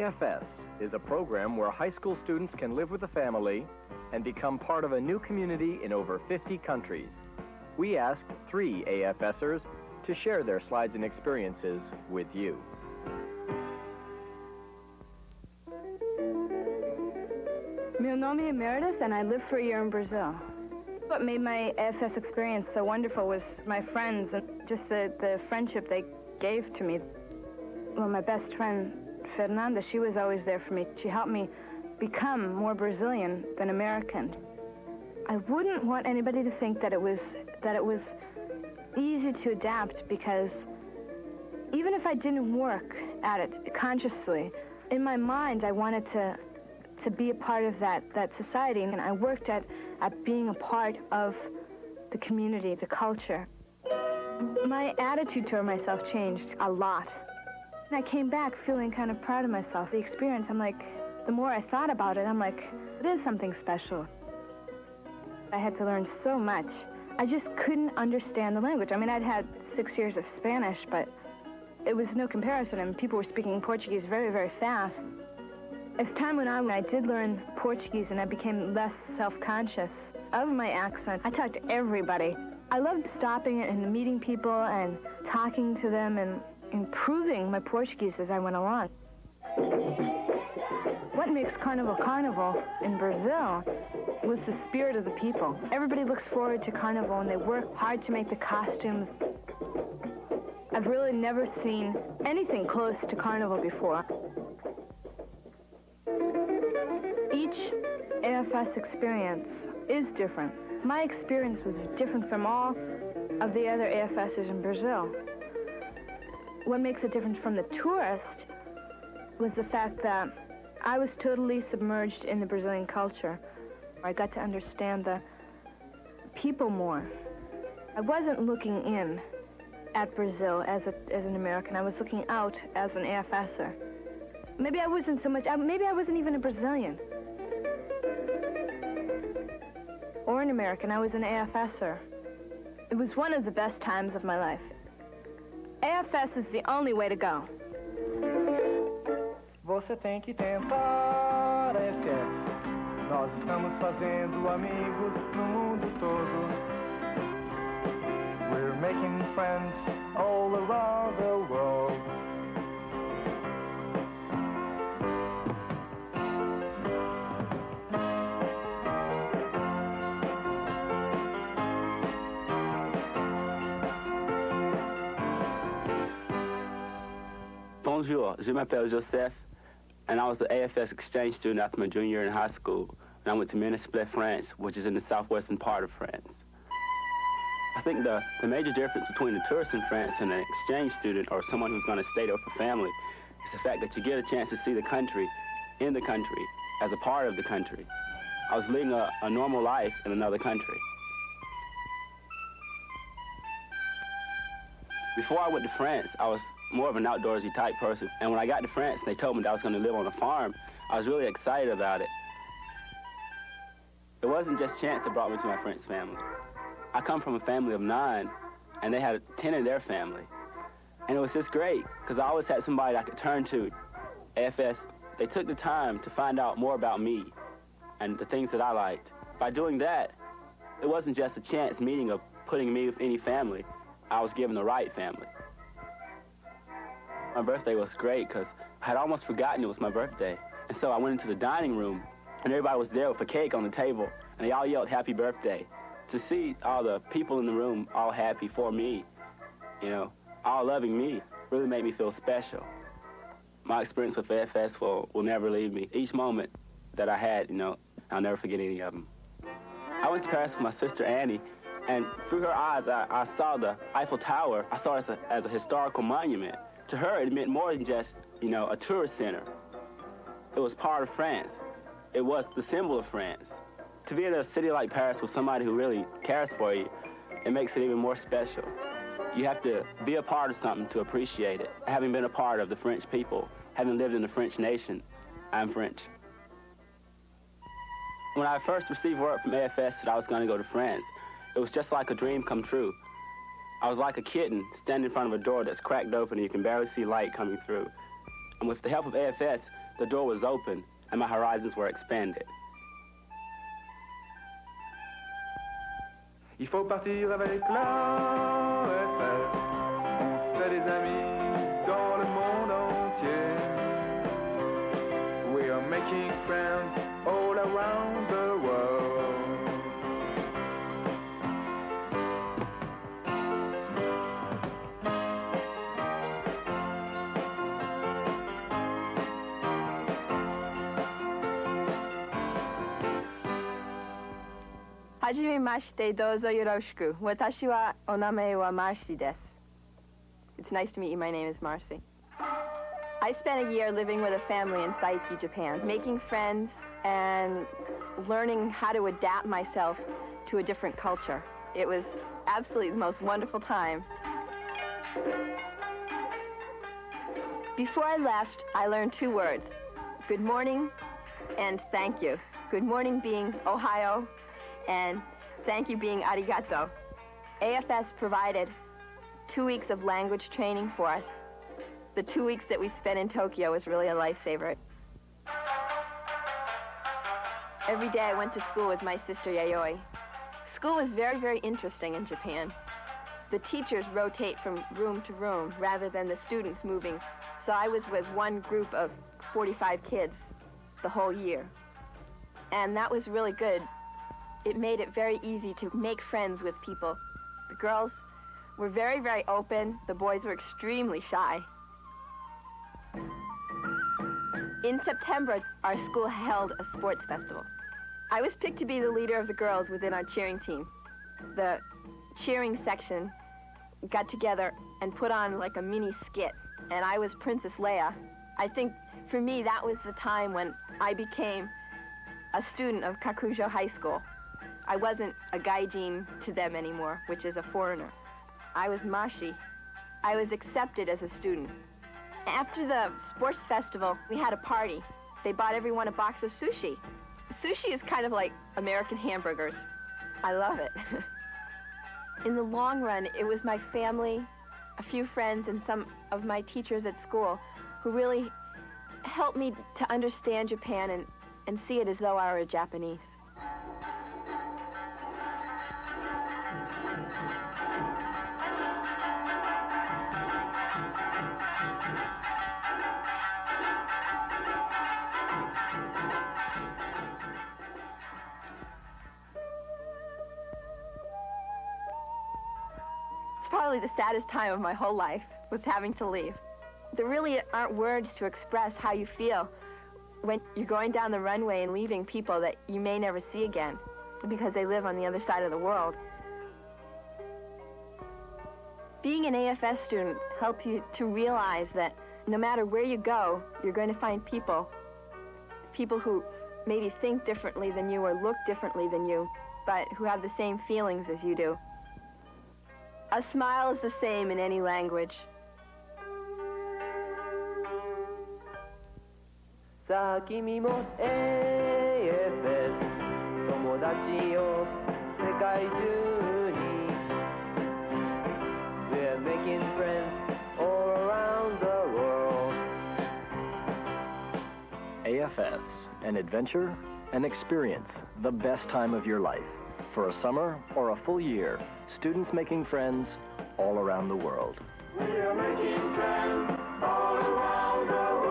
AFS is a program where high school students can live with a family and become part of a new community in over 50 countries. We asked 3 AFSers to share their slides and experiences with you. Meu nome é Meredith, and I lived for a year in Brazil. What made my AFS experience so wonderful was my friends and just the friendship they gave to me. Well, my best friend, Fernanda, she was always there for me. She helped me become more Brazilian than American. I wouldn't want anybody to think that it was easy to adapt, because even if I didn't work at it consciously, in my mind I wanted to be a part of that society, and I worked at being a part of the community, the culture. My attitude toward myself changed a lot. And I came back feeling kind of proud of myself. The experience, I'm like, the more I thought about it, I'm like, it is something special. I had to learn so much. I just couldn't understand the language. I mean, I'd had 6 years of Spanish, but it was no comparison, and people were speaking Portuguese very, very fast. As time went on, I did learn Portuguese, and I became less self-conscious of my accent. I talked to everybody. I loved stopping and meeting people and talking to them and improving my Portuguese as I went along. What makes Carnival in Brazil was the spirit of the people. Everybody looks forward to Carnival, and they work hard to make the costumes. I've really never seen anything close to Carnival before. Each AFS experience is different. My experience was different from all of the other AFSs in Brazil. What makes it different from the tourist was the fact that I was totally submerged in the Brazilian culture. I got to understand the people more. I wasn't looking in at Brazil as an American. I was looking out as an AFSer. Maybe I wasn't so much, maybe I wasn't even a Brazilian or an American. I was an AFSer. It was one of the best times of my life. AFS is the only way to go. Você tem que tentar, AFS. Nós estamos fazendo amigos no mundo todo. We're making friends all around the world. Bonjour, je m'appelle Joseph, and I was an AFS exchange student after my junior year in high school, and I went to Ménisplé, France, which is in the southwestern part of France. I think the major difference between a tourist in France and an exchange student or someone who's going to stay there for family is the fact that you get a chance to see the country in the country as a part of the country. I was leading a normal life in another country. Before I went to France, I was more of an outdoorsy type person. And when I got to France and they told me that I was going to live on a farm, I was really excited about it. It wasn't just chance that brought me to my French family. I come from a family of 9, and they had 10 in their family. And it was just great, because I always had somebody I could turn to. AFS, they took the time to find out more about me and the things that I liked. By doing that, it wasn't just a chance meeting of putting me with any family. I was given the right family. My birthday was great because I had almost forgotten it was my birthday. And so I went into the dining room, and everybody was there with a cake on the table, and they all yelled happy birthday. To see all the people in the room all happy for me, you know, all loving me, really made me feel special. My experience with AFS will never leave me. Each moment that I had, you know, I'll never forget any of them. I went to Paris with my sister Annie, and through her eyes, I saw the Eiffel Tower. I saw it as a historical monument. To her, it meant more than just, you know, a tourist center. It was part of France. It was the symbol of France. To be in a city like Paris with somebody who really cares for you, it makes it even more special. You have to be a part of something to appreciate it. Having been a part of the French people, having lived in the French nation, I'm French. When I first received word from AFS that I was going to go to France, it was just like a dream come true. I was like a kitten standing in front of a door that's cracked open and you can barely see light coming through. And with the help of AFS, the door was open and my horizons were expanded. Il faut partir avec l'AFS. On se fait des amis dans le monde entier. We are making friends all around the world. Hajimemashite, dozo yoroshiku. Watashi wa oname wa Marcy desu. It's nice to meet you. My name is Marcy. I spent a year living with a family in Saiki, Japan, making friends and learning how to adapt myself to a different culture. It was absolutely the most wonderful time. Before I left, I learned 2 words: good morning and thank you. Good morning being Ohio, and thank you being arigato. AFS provided 2 weeks of language training for us. The 2 weeks that we spent in Tokyo was really a lifesaver. Every day I went to school with my sister Yayoi. School was very, very interesting in Japan. The teachers rotate from room to room rather than the students moving. So I was with one group of 45 kids the whole year. And that was really good. It made it very easy to make friends with people. The girls were very, very open. The boys were extremely shy. In September, our school held a sports festival. I was picked to be the leader of the girls within our cheering team. The cheering section got together and put on like a mini skit, and I was Princess Leia. I think for me, that was the time when I became a student of Kakujo High School. I wasn't a gaijin to them anymore, which is a foreigner. I was Mashi. I was accepted as a student. After the sports festival, we had a party. They bought everyone a box of sushi. Sushi is kind of like American hamburgers. I love it. In the long run, it was my family, a few friends, and some of my teachers at school who really helped me to understand Japan and see it as though I were a Japanese. Probably the saddest time of my whole life was having to leave. There really aren't words to express how you feel when you're going down the runway and leaving people that you may never see again because they live on the other side of the world. Being an AFS student helps you to realize that no matter where you go, you're going to find people who maybe think differently than you or look differently than you, but who have the same feelings as you do. A smile is the same in any language. さあ君も AFS 友達を世界中に We're making friends all around the world. AFS, an adventure, an experience, the best time of your life. For a summer or a full year, students making friends all around the world. We are making friends all around the world.